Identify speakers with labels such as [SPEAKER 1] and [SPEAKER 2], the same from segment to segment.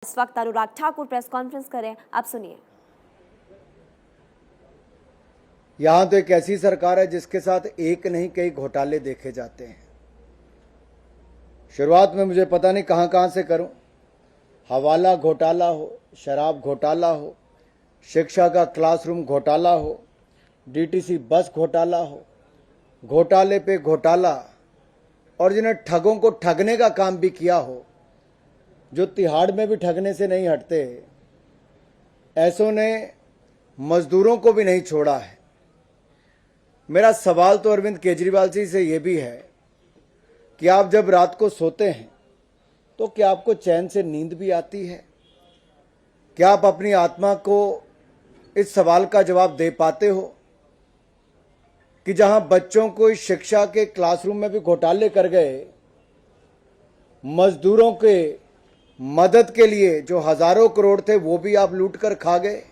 [SPEAKER 1] इस वक्त Anurag Thakur press conference करें, आप सुनिए।
[SPEAKER 2] यहां तो एक ऐसी सरकार है जिसके साथ एक नहीं कई घोटाले देखे जाते हैं। शुरुआत में मुझे पता नहीं कहां से करूं। हवाला घोटाला हो, शराब घोटाला हो, शिक्षा का क्लासरूम घोटाला हो, डीटीसी बस घोटाला हो, घोटाले पे घोटाला, और जिन्हें ठगों को ठगने का काम भी किया हो, जो तिहाड़ में भी ठगने से नहीं हटते, ऐसों ने मजदूरों को भी नहीं छोड़ा है। मेरा सवाल तो अरविंद केजरीवाल जी से यह भी है कि आप जब रात को सोते हैं तो क्या आपको चैन से नींद भी आती है? क्या आप अपनी आत्मा को इस सवाल का जवाब दे पाते हो कि जहां बच्चों को इस शिक्षा के क्लासरूम में भी घोटाले कर गए, मजदूरों के मदद के लिए जो हजारों करोड़ थे वो भी आप लूट कर खा गए?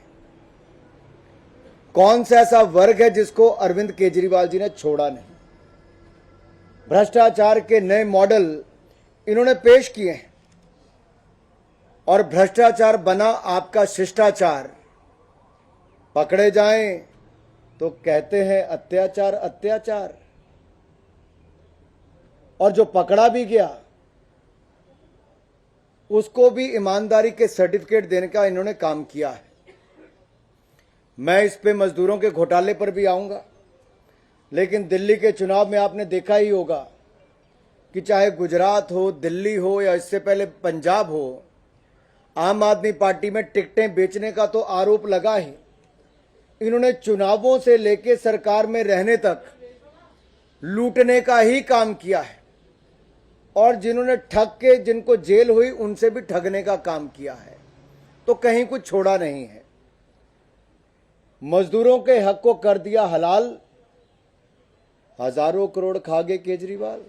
[SPEAKER 2] कौन सा ऐसा वर्ग है जिसको अरविंद केजरीवाल जी ने छोड़ा नहीं? भ्रष्टाचार के नए मॉडल इन्होंने पेश किए हैं और भ्रष्टाचार बना आपका शिष्टाचार। पकड़े जाएं तो कहते हैं अत्याचार अत्याचार, और जो पकड़ा भी गया उसको भी ईमानदारी के सर्टिफिकेट देने का इन्होंने काम किया है। मैं इस पे मजदूरों के घोटाले पर भी आऊंगा, लेकिन दिल्ली के चुनाव में आपने देखा ही होगा कि चाहे गुजरात हो, दिल्ली हो या इससे पहले पंजाब हो, आम आदमी पार्टी में टिकटें बेचने का तो आरोप लगा ही। इन्होंने चुनावों से लेकर सरकार में रहने तक लूटने का ही काम किया है, और जिन्होंने ठग के जिनको जेल हुई उनसे भी ठगने का काम किया है, तो कहीं कुछ छोड़ा नहीं है। मजदूरों के हक को कर दिया हलाल, हजारों करोड़ खा गए केजरीवाल।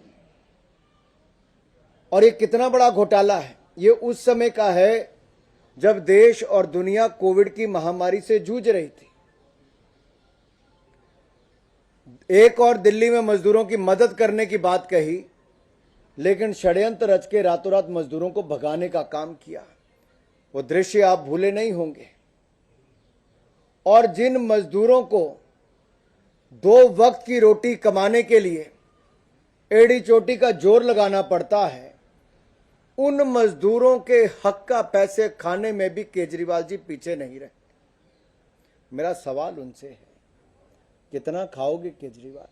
[SPEAKER 2] और ये कितना बड़ा घोटाला है? ये उस समय का है जब देश और दुनिया कोविड की महामारी से जूझ रही थी। एक और दिल्ली में मजदूरों की मदद करने की बात कही, लेकिन षड्यंत्र रच के रातों रात मजदूरों को भगाने का काम किया। वो दृश्य आप भूले नहीं होंगे। और जिन मजदूरों को 2 वक्त की रोटी कमाने के लिए एड़ी चोटी का जोर लगाना पड़ता है, उन मजदूरों के हक का पैसे खाने में भी केजरीवाल जी पीछे नहीं रहे। मेरा सवाल उनसे है, कितना खाओगे केजरीवाल?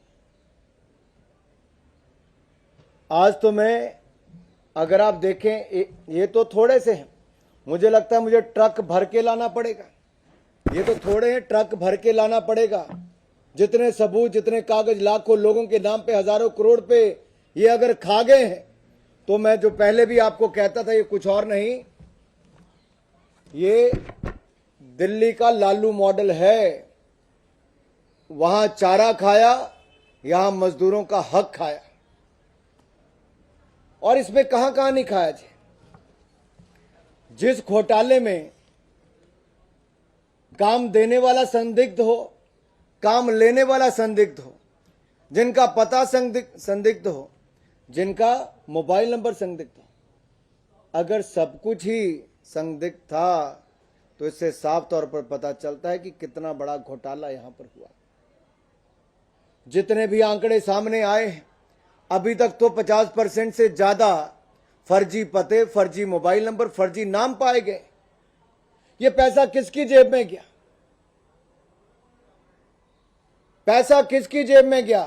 [SPEAKER 2] आज तो मैं, अगर आप देखें, ये तो थोड़े से हैं, मुझे लगता है मुझे ट्रक भर के लाना पड़ेगा। ये तो थोड़े हैं, ट्रक भर के लाना पड़ेगा। जितने सबूत, जितने कागज, लाखों लोगों के नाम पे, हजारों करोड़ पे ये अगर खा गए हैं, तो मैं जो पहले भी आपको कहता था, ये कुछ और नहीं, ये दिल्ली का लालू मॉडल है। वहां चारा खाया, यहां मजदूरों का हक खाया। और इसमें कहां कहां नहीं खाया जी? जिस घोटाले में काम देने वाला संदिग्ध हो, काम लेने वाला संदिग्ध हो, जिनका पता संदिग्ध हो, जिनका मोबाइल नंबर संदिग्ध हो, अगर सब कुछ ही संदिग्ध था तो इससे साफ तौर पर पता चलता है कि कितना बड़ा घोटाला यहां पर हुआ। जितने भी आंकड़े सामने आए हैं, अभी तक तो 50% से ज्यादा फर्जी पते, फर्जी मोबाइल नंबर, फर्जी नाम पाए गए। ये पैसा किसकी जेब में गया? पैसा किसकी जेब में गया?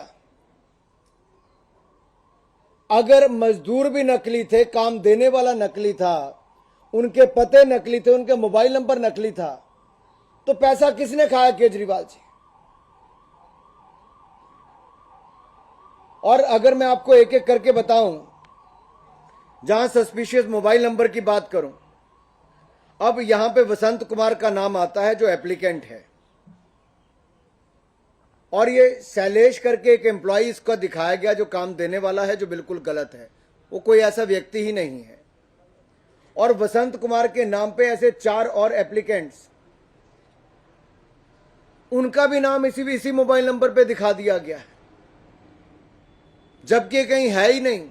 [SPEAKER 2] अगर मजदूर भी नकली थे, काम देने वाला नकली था, उनके पते नकली थे, उनके मोबाइल नंबर नकली था, तो पैसा किसने खाया? केजरीवाल जी। और अगर मैं आपको एक एक करके बताऊं, जहां सस्पिशियस मोबाइल नंबर की बात करूं, अब यहां पे वसंत कुमार का नाम आता है जो एप्लीकेंट है, और ये शैलेश करके एक एम्प्लॉय इसका दिखाया गया जो काम देने वाला है, जो बिल्कुल गलत है। वो कोई ऐसा व्यक्ति ही नहीं है। और वसंत कुमार के नाम पे ऐसे 4 और एप्लीकेंट्स, उनका भी नाम इसी मोबाइल नंबर पे दिखा दिया गया है, जबकि कहीं है ही नहीं।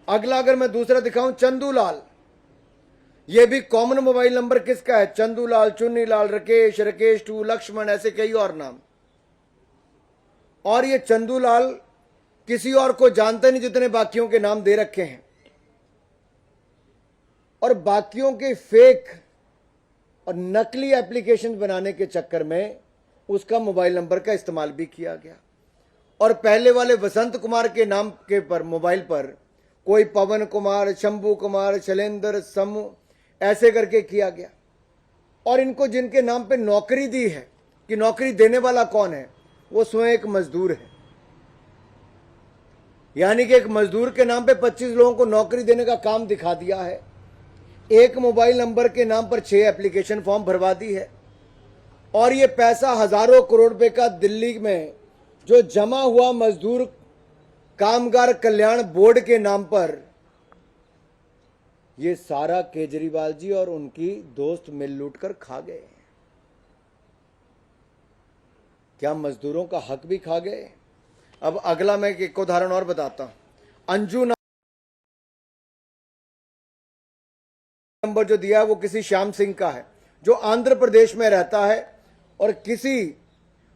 [SPEAKER 2] अगला अगर मैं दूसरा दिखाऊं, चंदूलाल, ये भी कॉमन मोबाइल नंबर किसका है? चंदूलाल, चुन्नीलाल, राकेश, राकेश 2, लक्ष्मण, ऐसे कई और नाम। और ये चंदूलाल किसी और को जानता नहीं जितने बाकियों के नाम दे रखे हैं। और बाकियों के फेक और नकली एप्लीकेशन बनाने के चक्कर में उसका मोबाइल नंबर का इस्तेमाल भी किया गया। और पहले वाले वसंत कुमार के नाम के पर मोबाइल पर कोई पवन कुमार, शंभू कुमार, शैलेंद्र, समूह ऐसे करके किया गया। और इनको जिनके नाम पे नौकरी दी है कि नौकरी देने वाला कौन है, वो स्वयं एक मजदूर है। यानी कि एक मजदूर के नाम पे 25 लोगों को नौकरी देने का काम दिखा दिया है। एक मोबाइल नंबर के नाम पर 6 एप्लीकेशन फॉर्म भरवा दी है। और ये पैसा हजारों करोड़ रुपए का दिल्ली में जो जमा हुआ मजदूर कामगार कल्याण बोर्ड के नाम पर, ये सारा केजरीवाल जी और उनकी दोस्त मिल लूट कर खा गए। क्या मजदूरों का हक भी खा गए? अब अगला मैं एक उदाहरण और बताता हूं। अंजू नंबर जो दिया है वो किसी श्याम सिंह का है जो आंध्र प्रदेश में रहता है और किसी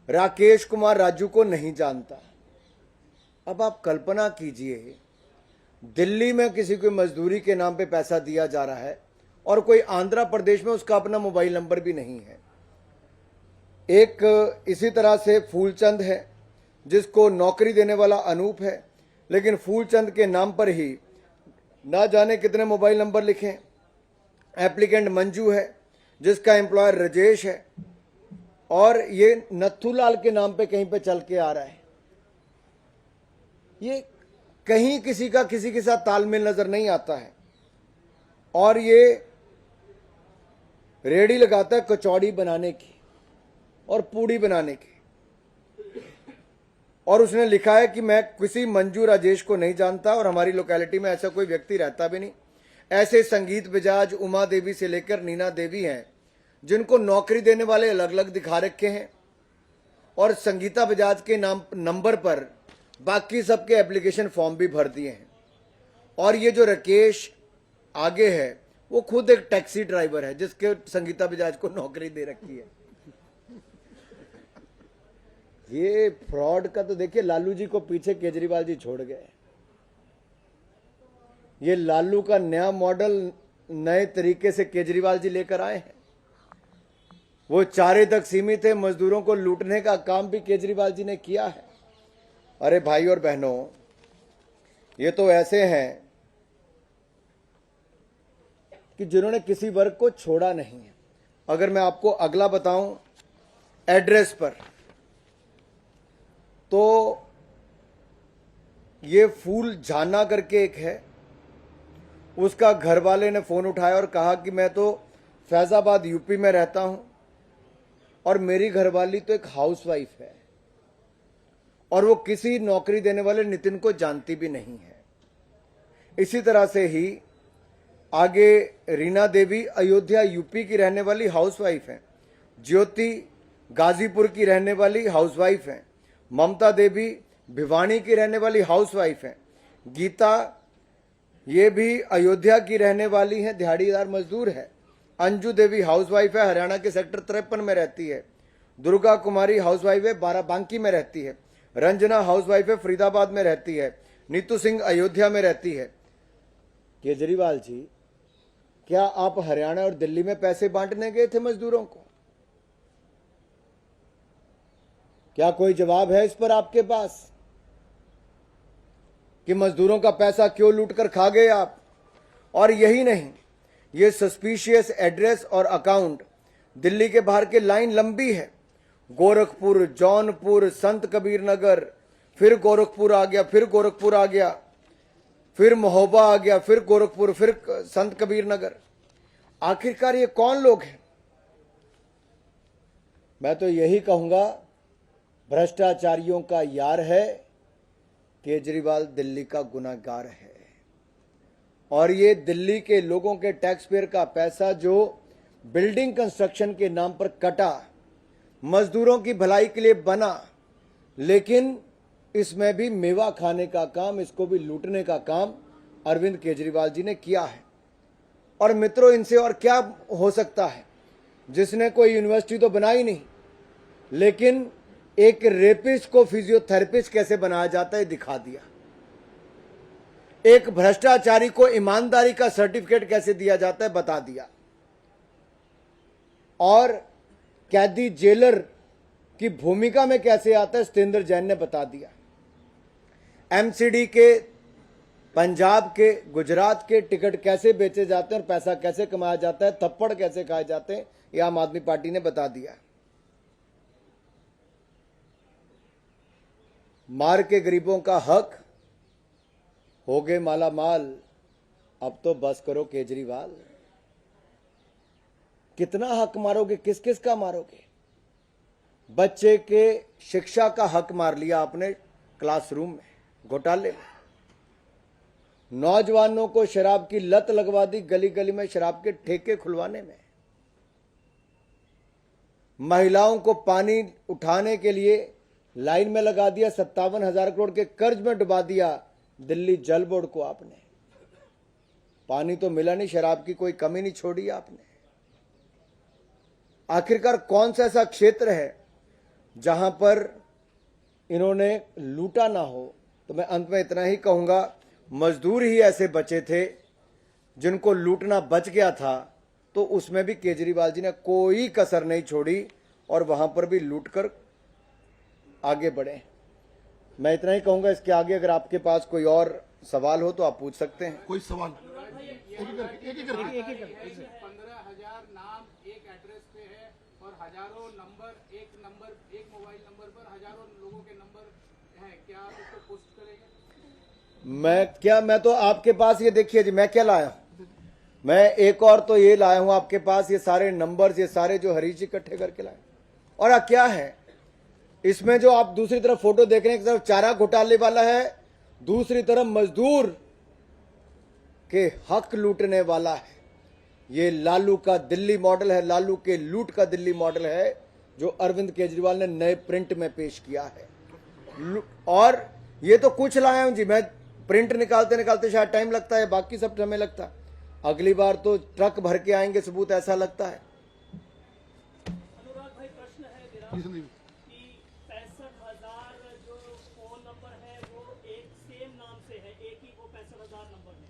[SPEAKER 2] राकेश कुमार राजू को नहीं जानता। अब आप कल्पना कीजिए, दिल्ली में किसी को मजदूरी के नाम पे पैसा दिया जा रहा है और कोई आंध्र प्रदेश में उसका अपना मोबाइल नंबर भी नहीं है। एक इसी तरह से फूलचंद है जिसको नौकरी देने वाला अनूप है, लेकिन फूलचंद के नाम पर ही ना जाने कितने मोबाइल नंबर लिखे। एप्लीकेंट मंजू है जिसका एम्प्लॉयर राजेश है और ये नथुलाल के नाम पे कहीं पे चल के आ रहा है। ये कहीं किसी का किसी के साथ तालमेल नजर नहीं आता है। और ये रेडी लगाता है कचौड़ी बनाने की और पूड़ी बनाने की। और उसने लिखा है कि मैं किसी मंजू राजेश को नहीं जानता और हमारी लोकेलिटी में ऐसा कोई व्यक्ति रहता भी नहीं। ऐसे संगीत बजाज उमा देवी से लेकर नीना देवी हैं जिनको नौकरी देने वाले अलग अलग दिखा रखे हैं और संगीता बजाज के नाम नंबर पर बाकी सबके एप्लीकेशन फॉर्म भी भर दिए हैं। और ये जो राकेश आगे है वो खुद एक टैक्सी ड्राइवर है जिसके संगीता बजाज को नौकरी दे रखी है। ये फ्रॉड का तो देखिए, लालू जी को पीछे केजरीवाल जी छोड़ गए। ये लालू का नया मॉडल नए तरीके से केजरीवाल जी लेकर आए हैं। वो चारे तक सीमित है, मजदूरों को लूटने का काम भी केजरीवाल जी ने किया है। अरे भाई और बहनों, ये तो ऐसे हैं कि जिन्होंने किसी वर्ग को छोड़ा नहीं है। अगर मैं आपको अगला बताऊं एड्रेस पर, तो ये फूल झाना करके एक है, उसका घर वाले ने फोन उठाया और कहा कि मैं तो फैजाबाद यूपी में रहता हूं और मेरी घरवाली तो एक हाउसवाइफ है और वो किसी नौकरी देने वाले नितिन को जानती भी नहीं है। इसी तरह से ही आगे रीना देवी अयोध्या यूपी की रहने वाली हाउसवाइफ है। ज्योति गाजीपुर की रहने वाली हाउसवाइफ है। ममता देवी भिवानी की रहने वाली हाउसवाइफ है। गीता ये भी अयोध्या की रहने वाली है, दिहाड़ीदार मजदूर है। अंजू देवी हाउसवाइफ है, हरियाणा के सेक्टर 53 में रहती है। दुर्गा कुमारी हाउसवाइफ है, बाराबांकी में रहती है। रंजना हाउसवाइफ है, फरीदाबाद में रहती है। नीतू सिंह अयोध्या में रहती है। केजरीवाल जी, क्या आप हरियाणा और दिल्ली में पैसे बांटने गए थे मजदूरों को? क्या कोई जवाब है इस पर आपके पास कि मजदूरों का पैसा क्यों लूट कर खा गए आप? और यही नहीं, ये सस्पिशियस एड्रेस और अकाउंट दिल्ली के बाहर की लाइन लंबी है। गोरखपुर, जौनपुर, संत कबीर नगर, फिर गोरखपुर आ गया, फिर गोरखपुर आ गया, फिर महोबा आ गया, फिर गोरखपुर, फिर संत कबीर नगर। आखिरकार ये कौन लोग हैं? मैं तो यही कहूंगा, भ्रष्टाचारियों का यार है, केजरीवाल दिल्ली का गुनाहगार है। और ये दिल्ली के लोगों के टैक्स पेयर का पैसा जो बिल्डिंग कंस्ट्रक्शन के नाम पर कटा, मजदूरों की भलाई के लिए बना, लेकिन इसमें भी मेवा खाने का काम, इसको भी लूटने का काम अरविंद केजरीवाल जी ने किया है। और मित्रों, इनसे और क्या हो सकता है, जिसने कोई यूनिवर्सिटी तो बनाई नहीं, लेकिन एक रेपिस्ट को फिजियोथेरेपिस्ट कैसे बनाया जाता है दिखा दिया। एक भ्रष्टाचारी को ईमानदारी का सर्टिफिकेट कैसे दिया जाता है बता दिया। और कैदी जेलर की भूमिका में कैसे आता है सत्येंद्र जैन ने बता दिया। एमसीडी के, पंजाब के, गुजरात के टिकट कैसे बेचे जाते हैं और पैसा कैसे कमाया जाता है, थप्पड़ कैसे खाए जाते हैं, यह आम आदमी पार्टी ने बता दिया। मार के गरीबों का हक, हो गए माला माल, अब तो बस करो केजरीवाल। कितना हक मारोगे, किस किस का मारोगे? बच्चे के शिक्षा का हक मार लिया आपने क्लासरूम में, घोटाले में। नौजवानों को शराब की लत लगवा दी, गली गली में शराब के ठेके खुलवाने में। महिलाओं को पानी उठाने के लिए लाइन में लगा दिया, 57,000 करोड़ के कर्ज में डुबा दिया दिल्ली जल बोर्ड को आपने। पानी तो मिला नहीं, शराब की कोई कमी नहीं छोड़ी आपने। आखिरकार कौन सा ऐसा क्षेत्र है जहां पर इन्होंने लूटा ना हो? तो मैं अंत में इतना ही कहूंगा, मजदूर ही ऐसे बचे थे जिनको लूटना बच गया था, तो उसमें भी केजरीवाल जी ने कोई कसर नहीं छोड़ी और वहां पर भी लूटकर आगे बढ़े। मैं इतना ही कहूंगा। इसके आगे अगर आपके पास कोई और सवाल हो तो आप पूछ सकते हैं।
[SPEAKER 3] कोई सवाल? एक ही करके
[SPEAKER 4] 15,000 नाम एक एड्रेस पे है और हजारों नंबर, एक मोबाइल नंबर पर हजारों लोगों के नंबर हैं। क्या आप इसको पोस्ट करेंगे?
[SPEAKER 2] मैं तो आपके पास ये देखिए जी, मैं क्या लाया हूं, मैं एक और तो ये लाया हूं आपके पास, ये सारे नंबर्स, ये सारे जो हरीश जी इकट्ठे करके लाए। और क्या है इसमें जो आप दूसरी तरफ फोटो देख रहे हैं, एक तरफ चारा घोटाले वाला है, दूसरी तरफ मजदूर के हक लूटने वाला है। ये लालू का दिल्ली मॉडल है, लालू के लूट का दिल्ली मॉडल है, जो अरविंद केजरीवाल ने नए प्रिंट में पेश किया है। और ये तो कुछ लाया हूं जी, मैं प्रिंट निकालते निकालते शायद टाइम लगता है, बाकी सब समय लगता है। अगली बार तो ट्रक भर के आएंगे सबूत, ऐसा लगता है।
[SPEAKER 5] अनुराग भाई, प्रश्न है मेरा कि 65,000 जो फोन नंबर है वो एक सेम नाम से है, एक ही वो 65,000 नंबर है।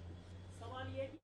[SPEAKER 5] सवाल ये कि